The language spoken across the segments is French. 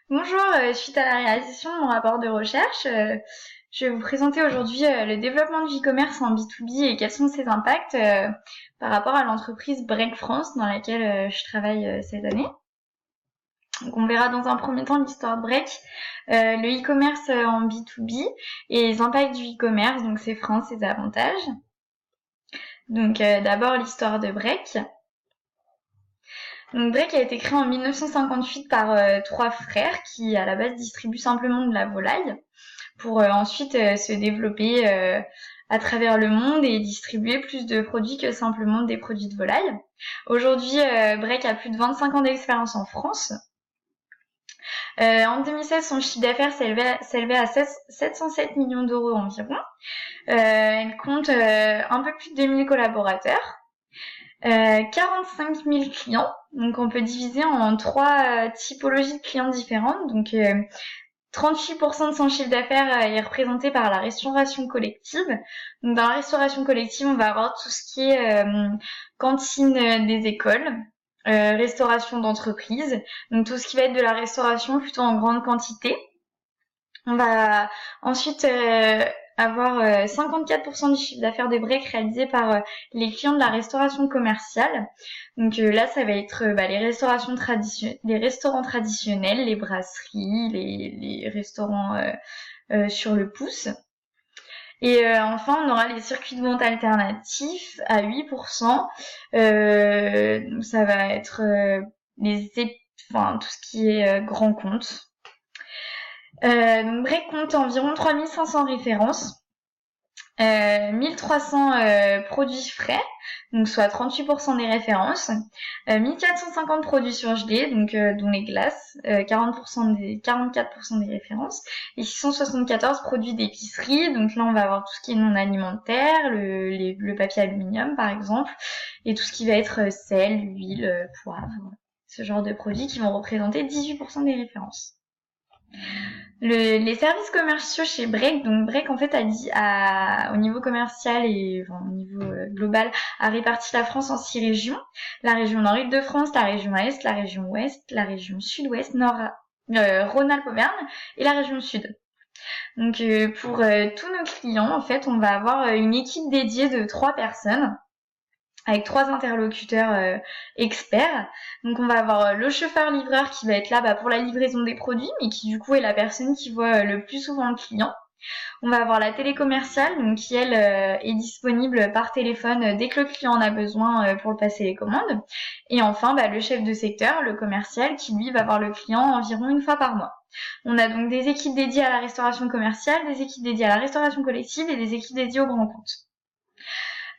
Bonjour, suite à la réalisation de mon rapport de recherche, je vais vous présenter aujourd'hui le développement du e-commerce en B2B et quels sont ses impacts par rapport à l'entreprise Break France dans laquelle je travaille cette année. Donc on verra dans un premier temps l'histoire de Break, le e-commerce en B2B et les impacts du e-commerce, donc ses freins, ses avantages. Donc d'abord l'histoire de Break. Donc Break a été créé en 1958 par trois frères qui à la base distribuent simplement de la volaille pour ensuite se développer à travers le monde et distribuer plus de produits que simplement des produits de volaille. Aujourd'hui, Break a plus de 25 ans d'expérience en France. En 2016, son chiffre d'affaires s'élevait à 707 millions d'euros environ. Elle compte un peu plus de 2000 collaborateurs. 45 000 clients, donc on peut diviser en trois typologies de clients différentes. Donc 38% de son chiffre d'affaires est représenté par la restauration collective. Donc dans la restauration collective, on va avoir tout ce qui est cantine des écoles, restauration d'entreprise, donc tout ce qui va être de la restauration plutôt en grande quantité. On va ensuite avoir 54% du chiffre d'affaires de Break réalisé par les clients de la restauration commerciale. Donc là, ça va être les restaurants traditionnels, les brasseries, les restaurants sur le pouce. Et enfin, on aura les circuits de vente alternatifs à 8%. Ça va être tout ce qui est grand compte. Donc Break compte environ 3500 références, 1300 produits frais, donc soit 38% des références, 1450 produits surgelés, donc dont les glaces, 44% des références, et 674 produits d'épicerie. Donc là, on va avoir tout ce qui est non alimentaire, le papier aluminium par exemple, et tout ce qui va être sel, huile, poivre, ce genre de produits qui vont représenter 18% des références. Les services commerciaux chez Break, donc Break en fait au niveau commercial et au niveau global a réparti la France en 6 régions. La région Nord-Île-de-France, la région Est, la région Ouest, la région Sud-Ouest, Rhône-Alpes-Auvergne et la région Sud. Donc pour tous nos clients, en fait, on va avoir une équipe dédiée de 3 personnes avec 3 interlocuteurs experts. Donc on va avoir le chauffeur-livreur qui va être là pour la livraison des produits, mais qui du coup est la personne qui voit le plus souvent le client. On va avoir la télécommerciale, donc qui elle est disponible par téléphone dès que le client en a besoin pour passer les commandes. Et enfin, le chef de secteur, le commercial, qui lui va voir le client environ une fois par mois. On a donc des équipes dédiées à la restauration commerciale, des équipes dédiées à la restauration collective et des équipes dédiées aux grands comptes.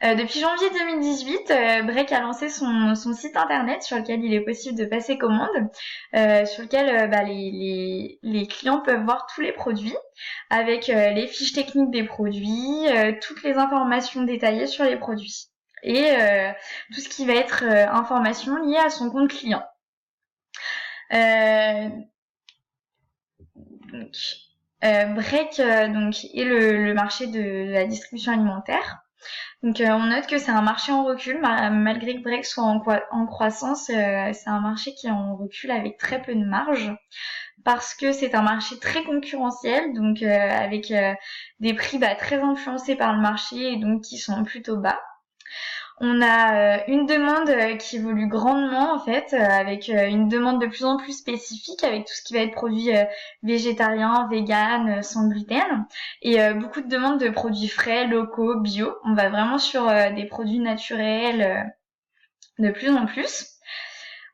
Depuis janvier 2018, Break a lancé son site internet sur lequel il est possible de passer commande, sur lequel les clients peuvent voir tous les produits, avec les fiches techniques des produits, toutes les informations détaillées sur les produits, et tout ce qui va être information liée à son compte client. Break est le marché de la distribution alimentaire. Donc on note que c'est un marché en recul, malgré que Break soit en croissance, c'est un marché qui est en recul avec très peu de marge, parce que c'est un marché très concurrentiel, donc avec des prix très influencés par le marché et donc qui sont plutôt bas. On a une demande qui évolue grandement en fait, avec une demande de plus en plus spécifique avec tout ce qui va être produit végétarien, vegan, sans gluten, et beaucoup de demandes de produits frais, locaux, bio. On va vraiment sur des produits naturels de plus en plus.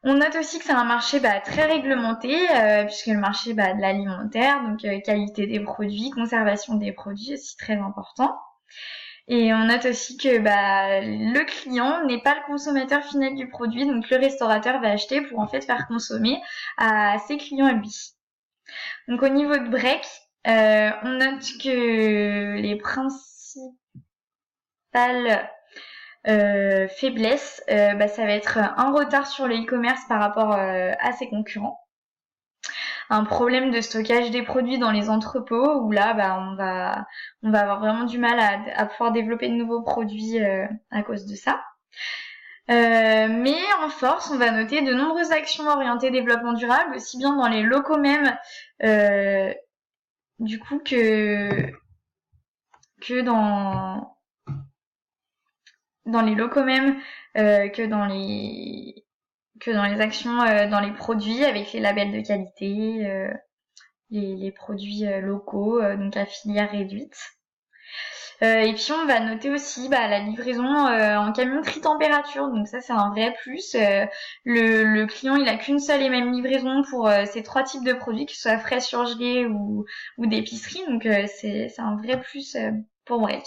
On note aussi que c'est un marché très réglementé, puisque le marché de l'alimentaire, donc qualité des produits, conservation des produits, aussi très important. Et on note aussi que le client n'est pas le consommateur final du produit, donc le restaurateur va acheter pour en fait faire consommer à ses clients à lui. Donc au niveau de Break, on note que les principales faiblesses, ça va être un retard sur le e-commerce par rapport à ses concurrents, un problème de stockage des produits dans les entrepôts où là on va avoir vraiment du mal à pouvoir développer de nouveaux produits à cause de ça. Mais en force, on va noter de nombreuses actions orientées développement durable, aussi bien dans les locaux même, du coup que dans les locaux même, que dans les actions, dans les produits avec les labels de qualité, les produits locaux, donc à filière réduite. Et puis on va noter aussi la livraison en camion tri-température, donc ça c'est un vrai plus. Le client il a qu'une seule et même livraison pour ces 3 types de produits, que ce soit frais, surgelés ou d'épicerie, donc c'est un vrai plus pour Break.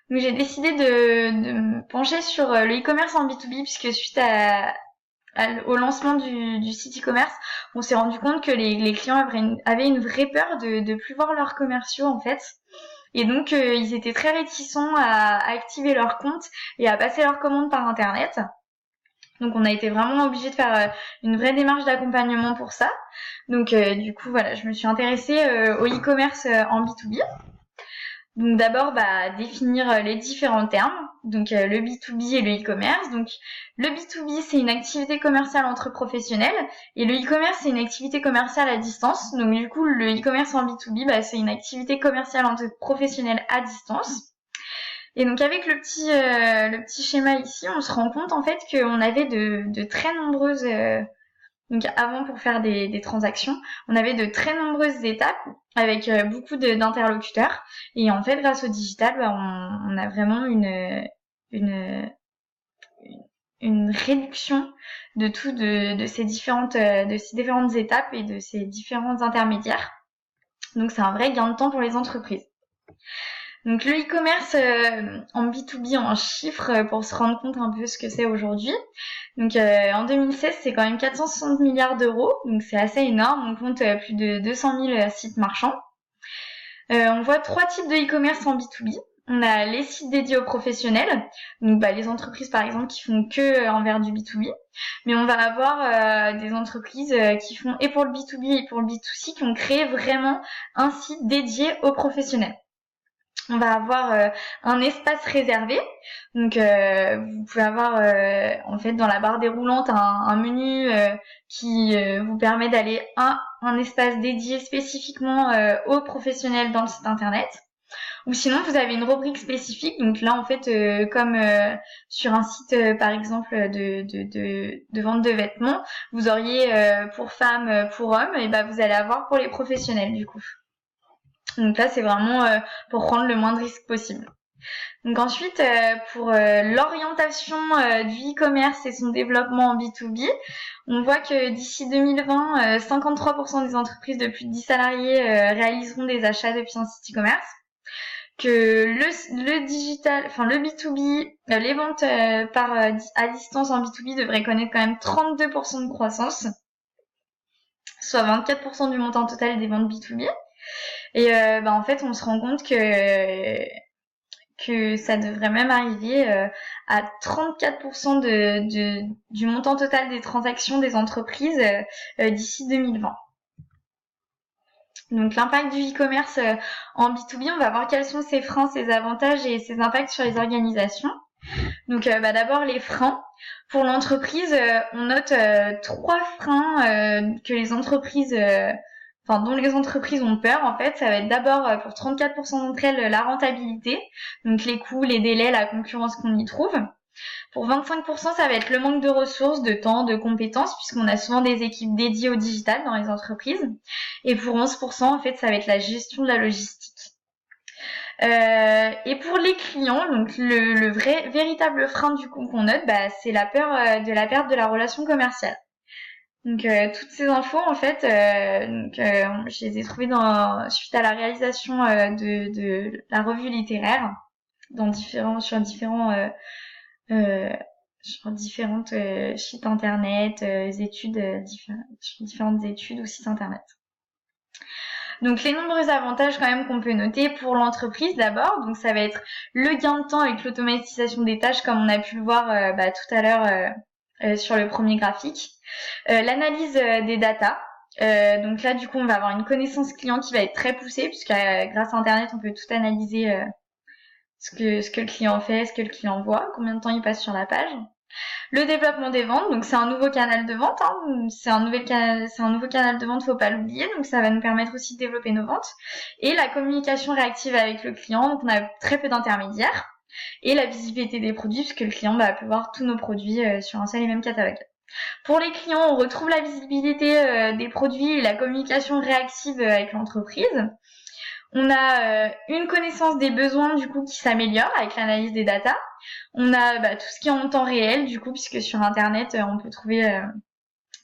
Donc j'ai décidé de me pencher sur le e-commerce en B2B, puisque suite au lancement du site e-commerce, on s'est rendu compte que les clients avaient une vraie peur de plus voir leurs commerciaux en fait. Et donc ils étaient très réticents à activer leur compte et à passer leurs commandes par internet. Donc on a été vraiment obligé de faire une vraie démarche d'accompagnement pour ça. Donc du coup voilà, je me suis intéressée au e-commerce en B2B. Donc d'abord, définir les différents termes, donc le B2B et le e-commerce. Donc le B2B, c'est une activité commerciale entre professionnels et le e-commerce, c'est une activité commerciale à distance. Donc du coup, le e-commerce en B2B, c'est une activité commerciale entre professionnels à distance. Et donc avec le petit schéma ici, on se rend compte en fait qu'on avait de très nombreuses donc avant, pour faire des transactions, on avait de très nombreuses étapes avec beaucoup d'interlocuteurs. Et en fait, grâce au digital, on a vraiment une, une réduction de ces différentes étapes et de ces différents intermédiaires. Donc c'est un vrai gain de temps pour les entreprises. Donc le e-commerce en B2B en chiffres, pour se rendre compte un peu ce que c'est aujourd'hui. Donc en 2016, c'est quand même 460 milliards d'euros, donc c'est assez énorme. On compte plus de 200 000 sites marchands. On voit 3 types de e-commerce en B2B. On a les sites dédiés aux professionnels, donc les entreprises par exemple qui font que envers du B2B. Mais on va avoir des entreprises qui font et pour le B2B et pour le B2C, qui ont créé vraiment un site dédié aux professionnels. On va avoir un espace réservé. Donc vous pouvez avoir en fait dans la barre déroulante un menu qui vous permet d'aller un espace dédié spécifiquement aux professionnels dans le site internet. Ou sinon vous avez une rubrique spécifique. Donc là en fait comme sur un site par exemple de vente de vêtements, vous auriez pour femmes, pour hommes, et vous allez avoir pour les professionnels du coup. Donc là, c'est vraiment pour prendre le moins de risques possible. Donc ensuite, pour l'orientation du e-commerce et son développement en B2B, on voit que d'ici 2020, 53% des entreprises de plus de 10 salariés réaliseront des achats depuis un site e-commerce. Que le digital, enfin le B2B, les ventes à distance en B2B devraient connaître quand même 32% de croissance, soit 24% du montant total des ventes B2B. Et en fait, on se rend compte que ça devrait même arriver à 34% du montant total des transactions des entreprises d'ici 2020. Donc l'impact du e-commerce en B2B, on va voir quels sont ses freins, ses avantages et ses impacts sur les organisations. Donc d'abord les freins. Pour l'entreprise, on note 3 freins que les entreprises dont les entreprises ont peur, en fait. Ça va être d'abord, pour 34% d'entre elles, la rentabilité, donc les coûts, les délais, la concurrence qu'on y trouve. Pour 25%, ça va être le manque de ressources, de temps, de compétences, puisqu'on a souvent des équipes dédiées au digital dans les entreprises. Et pour 11%, en fait, ça va être la gestion de la logistique. Et pour les clients, donc le véritable frein du coup qu'on note, c'est la peur de la perte de la relation commerciale. Donc toutes ces infos en fait, je les ai trouvées suite à la réalisation de la revue littéraire sur différentes sites internet, études, différentes études ou sites internet. Donc les nombreux avantages quand même qu'on peut noter pour l'entreprise d'abord, donc ça va être le gain de temps avec l'automatisation des tâches comme on a pu le voir tout à l'heure sur le premier graphique. L'analyse des datas. Donc là, du coup, on va avoir une connaissance client qui va être très poussée, puisque grâce à Internet, on peut tout analyser ce que le client fait, ce que le client voit, combien de temps il passe sur la page. Le développement des ventes, donc c'est un nouveau canal de vente, hein, c'est un nouveau canal de vente, faut pas l'oublier, donc ça va nous permettre aussi de développer nos ventes. Et la communication réactive avec le client, donc on a très peu d'intermédiaires. Et la visibilité des produits, puisque le client va pouvoir tous nos produits sur un seul et même catalogue. Pour les clients, on retrouve la visibilité des produits et la communication réactive avec l'entreprise. On a une connaissance des besoins du coup qui s'améliore avec l'analyse des datas. On a tout ce qui est en temps réel du coup, puisque sur internet on peut trouver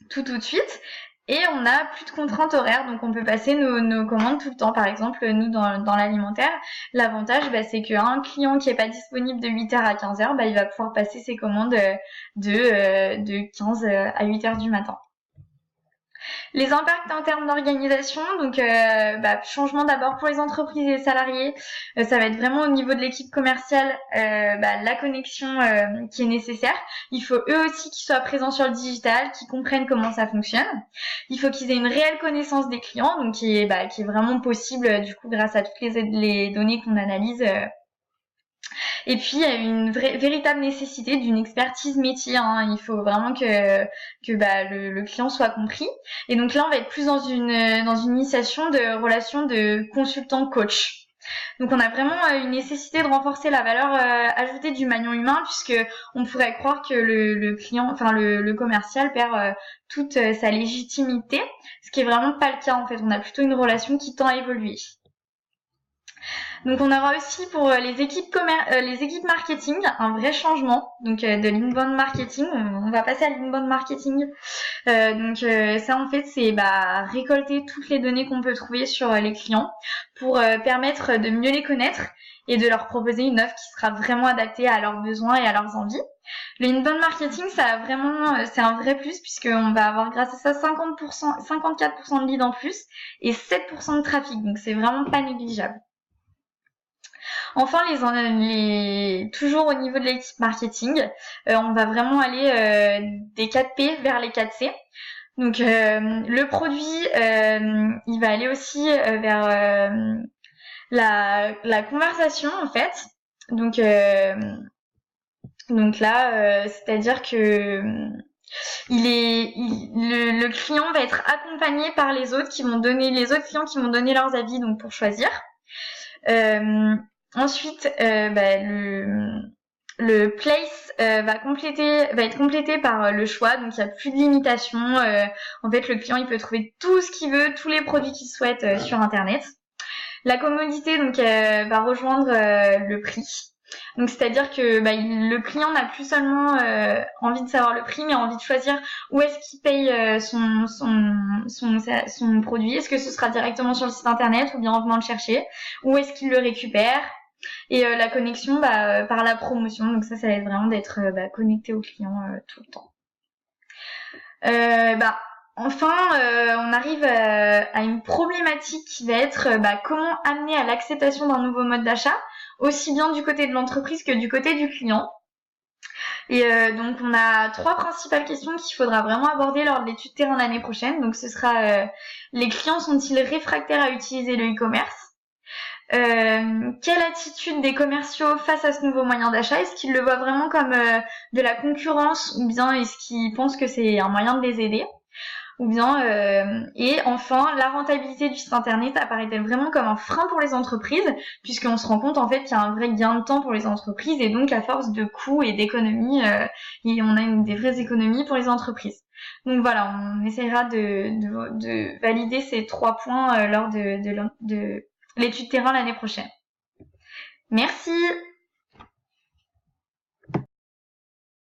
tout de suite. Et on a plus de contraintes horaires, donc on peut passer nos commandes tout le temps. Par exemple, nous dans l'alimentaire, l'avantage c'est qu'un client qui est pas disponible de 8h à 15h, il va pouvoir passer ses commandes de 15 à 8h du matin. Les impacts en termes d'organisation, donc changement d'abord pour les entreprises et les salariés, ça va être vraiment au niveau de l'équipe commerciale, la connexion qui est nécessaire. Il faut eux aussi qu'ils soient présents sur le digital, qu'ils comprennent comment ça fonctionne. Il faut qu'ils aient une réelle connaissance des clients, donc qui est vraiment possible du coup grâce à toutes les données qu'on analyse. Et puis, il y a une véritable nécessité d'une expertise métier, hein. Il faut vraiment que le client soit compris. Et donc là, on va être plus dans une initiation de relation de consultant-coach. Donc on a vraiment une nécessité de renforcer la valeur ajoutée du maillon humain, puisque on pourrait croire que le client, enfin le commercial perd toute sa légitimité, ce qui est vraiment pas le cas en fait. On a plutôt une relation qui tend à évoluer. Donc on aura aussi pour les équipes marketing un vrai changement, donc de l'inbound marketing, on va passer à l'inbound marketing. Ça en fait c'est récolter toutes les données qu'on peut trouver sur les clients pour permettre de mieux les connaître et de leur proposer une offre qui sera vraiment adaptée à leurs besoins et à leurs envies. Le inbound marketing, c'est un vrai plus, puisqu'on va avoir grâce à ça 54% de leads en plus et 7% de trafic, donc c'est vraiment pas négligeable. Enfin, toujours au niveau de l'équipe marketing, on va vraiment aller des 4P vers les 4C. Donc le produit, il va aller aussi vers la conversation en fait. Donc là, c'est-à-dire que le client va être accompagné par les autres clients qui vont donner leurs avis donc pour choisir. Ensuite, le place va être complété par le choix, donc il n'y a plus de limitation. En fait, le client il peut trouver tout ce qu'il veut, tous les produits qu'il souhaite sur Internet. La commodité donc va rejoindre le prix. Donc c'est-à-dire que le client n'a plus seulement envie de savoir le prix, mais envie de choisir où est-ce qu'il paye son produit. Est-ce que ce sera directement sur le site internet ou bien en venant le chercher? Où est-ce qu'il le récupère? Et la connexion par la promotion. Donc ça va être vraiment d'être connecté au client tout le temps. Enfin, on arrive à une problématique qui va être comment amener à l'acceptation d'un nouveau mode d'achat, aussi bien du côté de l'entreprise que du côté du client. Et donc on a 3 principales questions qu'il faudra vraiment aborder lors de l'étude terrain l'année prochaine. Donc ce sera les clients sont-ils réfractaires à utiliser le e-commerce? Quelle attitude des commerciaux face à ce nouveau moyen d'achat? Est-ce qu'ils le voient vraiment comme de la concurrence ou bien est-ce qu'ils pensent que c'est un moyen de les aider? Ou bien et enfin la rentabilité du site internet apparaît-elle vraiment comme un frein pour les entreprises, puisqu'on se rend compte en fait qu'il y a un vrai gain de temps pour les entreprises et donc à force de coûts et d'économies on a des vraies économies pour les entreprises. Donc voilà, on essaiera de valider ces 3 points lors de l'étude terrain l'année prochaine. Merci.